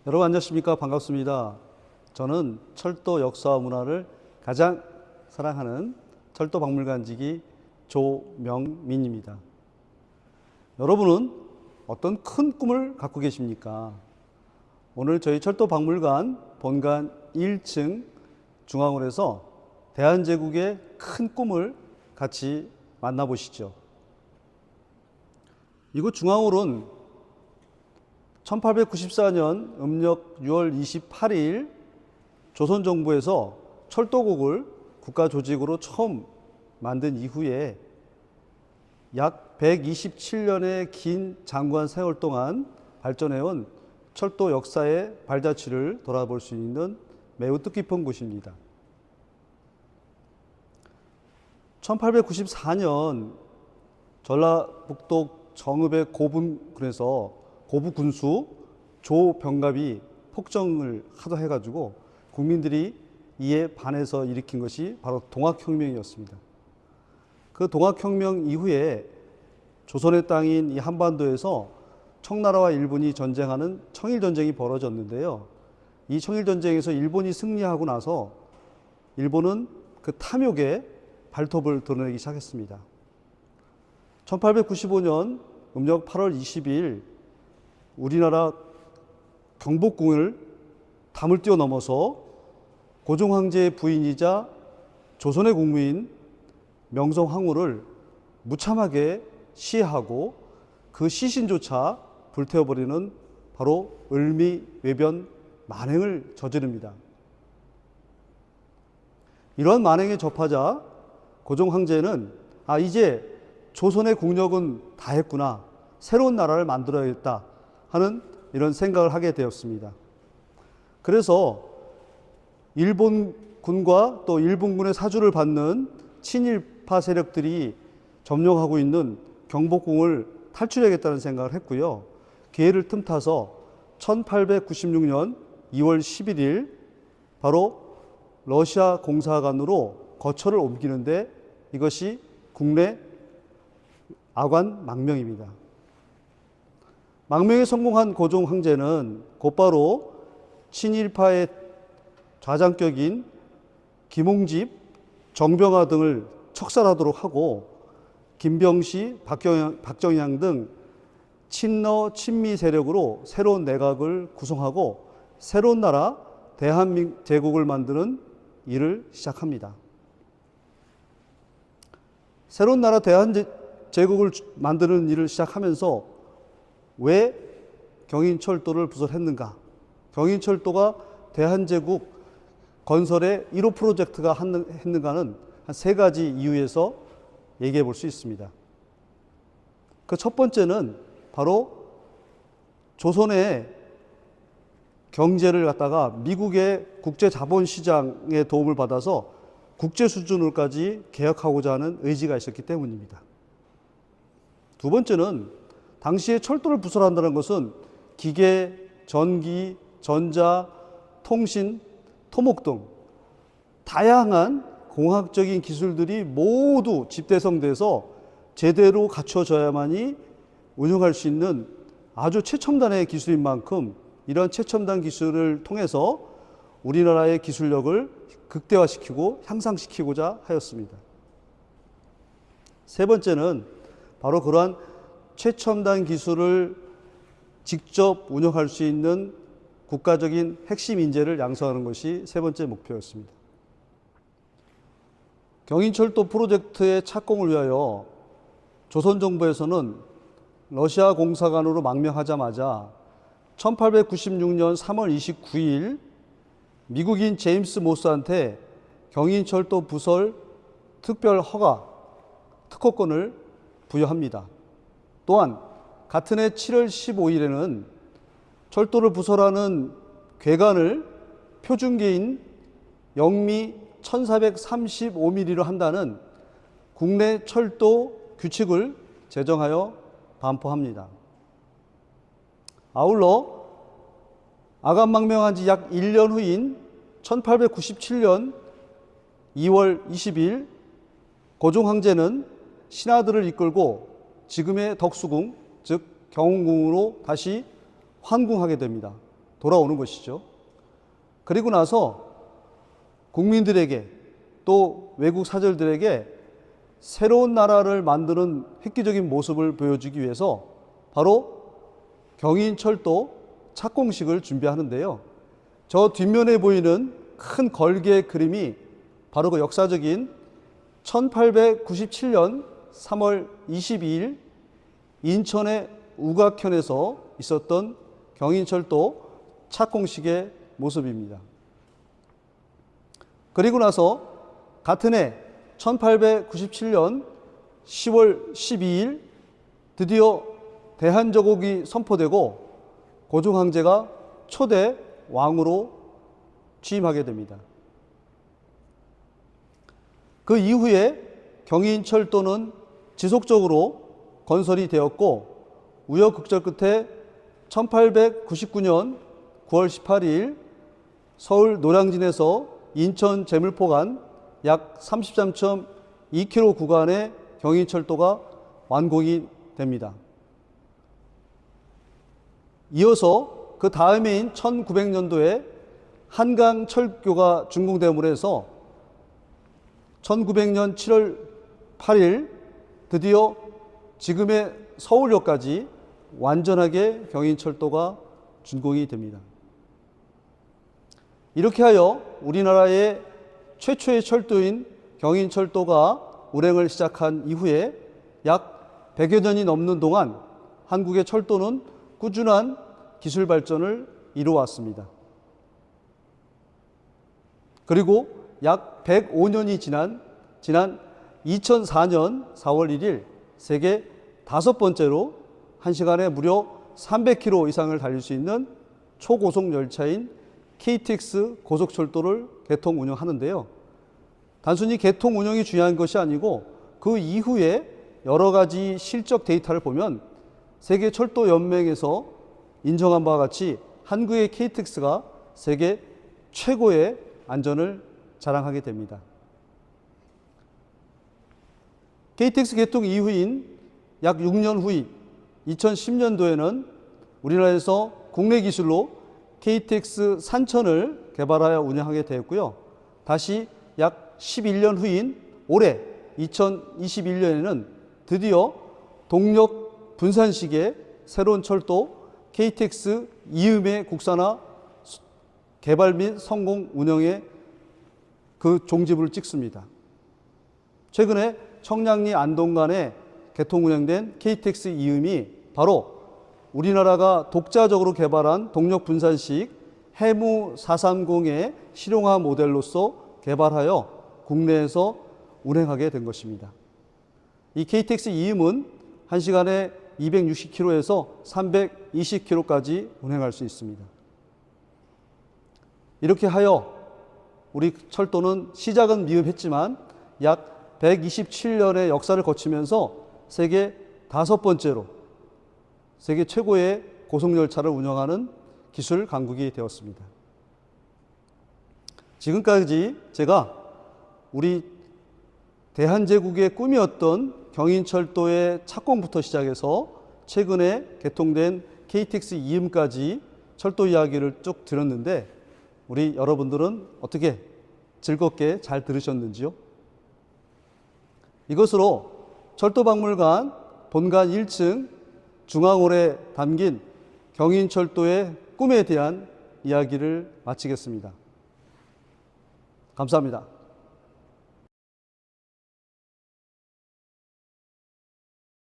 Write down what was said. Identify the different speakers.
Speaker 1: 여러분 안녕하십니까? 반갑습니다. 저는 철도 역사와 문화를 가장 사랑하는 철도박물관지기 조명민입니다. 여러분은 어떤 큰 꿈을 갖고 계십니까? 오늘 저희 철도박물관 본관 1층 중앙홀에서 대한제국의 큰 꿈을 같이 만나보시죠. 이곳 중앙홀은 1894년 음력 6월 28일 조선정부에서 철도국을 국가조직으로 처음 만든 이후에 약 127년의 긴 장관 세월 동안 발전해온 철도 역사의 발자취를 돌아볼 수 있는 매우 뜻깊은 곳입니다. 1894년 전라북도 정읍의 고부 군수 조병갑이 폭정을 하도 해가지고 국민들이 이에 반해서 일으킨 것이 바로 동학혁명이었습니다. 그 동학혁명 이후에 조선의 땅인 이 한반도에서 청나라와 일본이 전쟁하는 청일전쟁이 벌어졌는데요. 이 청일전쟁에서 일본이 승리하고 나서 일본은 그 탐욕에 발톱을 드러내기 시작했습니다. 1895년 음력 8월 20일 우리나라 경복궁을 담을 뛰어넘어서 고종 황제의 부인이자 조선의 국무인 명성황후를 무참하게 시해하고 그 시신조차 불태워버리는 바로 을미외변 만행을 저지릅니다. 이러한 만행에 접하자 고종 황제는 이제 조선의 국력은 다 했구나, 새로운 나라를 만들어야겠다 하는 이런 생각을 하게 되었습니다. 그래서 일본군과 또 일본군의 사주를 받는 친일파 세력들이 점령하고 있는 경복궁을 탈출해야겠다는 생각을 했고요. 기회를 틈타서 1896년 2월 11일 바로 러시아 공사관으로 거처를 옮기는데 이것이 국내 아관 망명입니다. 망명에 성공한 고종 황제는 곧바로 친일파의 좌장격인 김홍집, 정병화 등을 척살하도록 하고 김병시, 박정양 등 친러 친미 세력으로 새로운 내각을 구성하고 새로운 나라 대한제국을 만드는 일을 시작합니다. 새로운 나라 대한제국을 만드는 일을 시작하면서 왜 경인철도를 부설했는가? 경인철도가 대한제국 건설의 1호 프로젝트가 했는가는 한 세 가지 이유에서 얘기해 볼 수 있습니다. 그 첫 번째는 바로 조선의 경제를 갖다가 미국의 국제자본시장의 도움을 받아서 국제 수준으로까지 개혁하고자 하는 의지가 있었기 때문입니다. 두 번째는 당시에 철도를 부설한다는 것은 기계, 전기, 전자, 통신, 토목 등 다양한 공학적인 기술들이 모두 집대성돼서 제대로 갖춰져야만이 운영할 수 있는 아주 최첨단의 기술인 만큼 이런 최첨단 기술을 통해서 우리나라의 기술력을 극대화시키고 향상시키고자 하였습니다. 세 번째는 바로 그러한 최첨단 기술을 직접 운영할 수 있는 국가적인 핵심 인재를 양성하는 것이 세 번째 목표였습니다. 경인철도 프로젝트의 착공을 위하여 조선정부에서는 러시아 공사관으로 망명하자마자 1896년 3월 29일 미국인 제임스 모스한테 경인철도 부설 특별 허가, 특허권을 부여합니다. 또한 같은 해 7월 15일에는 철도를 부설하는 괴간을 표준계인 영미 1435mm로 한다는 국내 철도 규칙을 제정하여 반포합니다. 아울러 아간망명한 지 약 1년 후인 1897년 2월 20일 고종 황제는 신하들을 이끌고 지금의 덕수궁, 즉 경운궁으로 다시 환궁하게 됩니다. 돌아오는 것이죠. 그리고 나서 국민들에게 또 외국 사절들에게 새로운 나라를 만드는 획기적인 모습을 보여주기 위해서 바로 경인철도 착공식을 준비하는데요. 저 뒷면에 보이는 큰 걸개 그림이 바로 그 역사적인 1897년 3월 22일 인천의 우각현에서 있었던 경인철도 착공식의 모습입니다. 그리고 나서 같은 해 1897년 10월 12일 드디어 대한제국이 선포되고 고종 황제가 초대 왕으로 취임하게 됩니다. 그 이후에 경인철도는 지속적으로 건설이 되었고 우여곡절 끝에 1899년 9월 18일 서울 노량진에서 인천 제물포 간 약 33.2km 구간의 경인철도가 완공이 됩니다. 이어서 그 다음해인 1900년도에 한강철교가 준공됨으로 해서 1900년 7월 8일 드디어 지금의 서울역까지 완전하게 경인철도가 준공이 됩니다. 이렇게 하여 우리나라의 최초의 철도인 경인철도가 운행을 시작한 이후에 약 100여 년이 넘는 동안 한국의 철도는 꾸준한 기술 발전을 이루어왔습니다. 그리고 약 105년이 지난 2004년 4월 1일 세계 5번째로 1시간에 무려 300km 이상을 달릴 수 있는 초고속 열차인 KTX 고속철도를 개통 운영하는데요. 단순히 개통 운영이 중요한 것이 아니고 그 이후에 여러 가지 실적 데이터를 보면 세계철도연맹에서 인정한 바와 같이 한국의 KTX가 세계 최고의 안전을 자랑하게 됩니다. KTX 개통 이후인 약 6년 후인 2010년도에는 우리나라에서 국내 기술로 KTX 산천을 개발하여 운영하게 되었고요. 다시 약 11년 후인 올해 2021년에는 드디어 동력 분산식의 새로운 철도 KTX 이음의 국산화 개발 및 성공 운영에 그 종지부를 찍습니다. 최근에 청량리 안동 간에 개통 운영된 KTX 이음이 바로 우리나라가 독자적으로 개발한 동력 분산식 해무 430의 실용화 모델로서 개발하여 국내에서 운행하게 된 것입니다. 이 KTX 이음은 1시간에 260km에서 320km까지 운행할 수 있습니다. 이렇게 하여 우리 철도는 시작은 미흡했지만 약 127년의 역사를 거치면서 세계 5번째로 세계 최고의 고속열차를 운영하는 기술 강국이 되었습니다. 지금까지 제가 우리 대한제국의 꿈이었던 경인철도의 착공부터 시작해서 최근에 개통된 KTX 이음까지 철도 이야기를 쭉 들었는데 우리 여러분들은 어떻게 즐겁게 잘 들으셨는지요? 이것으로 철도박물관 본관 1층 중앙홀에 담긴 경인철도의 꿈에 대한 이야기를 마치겠습니다. 감사합니다.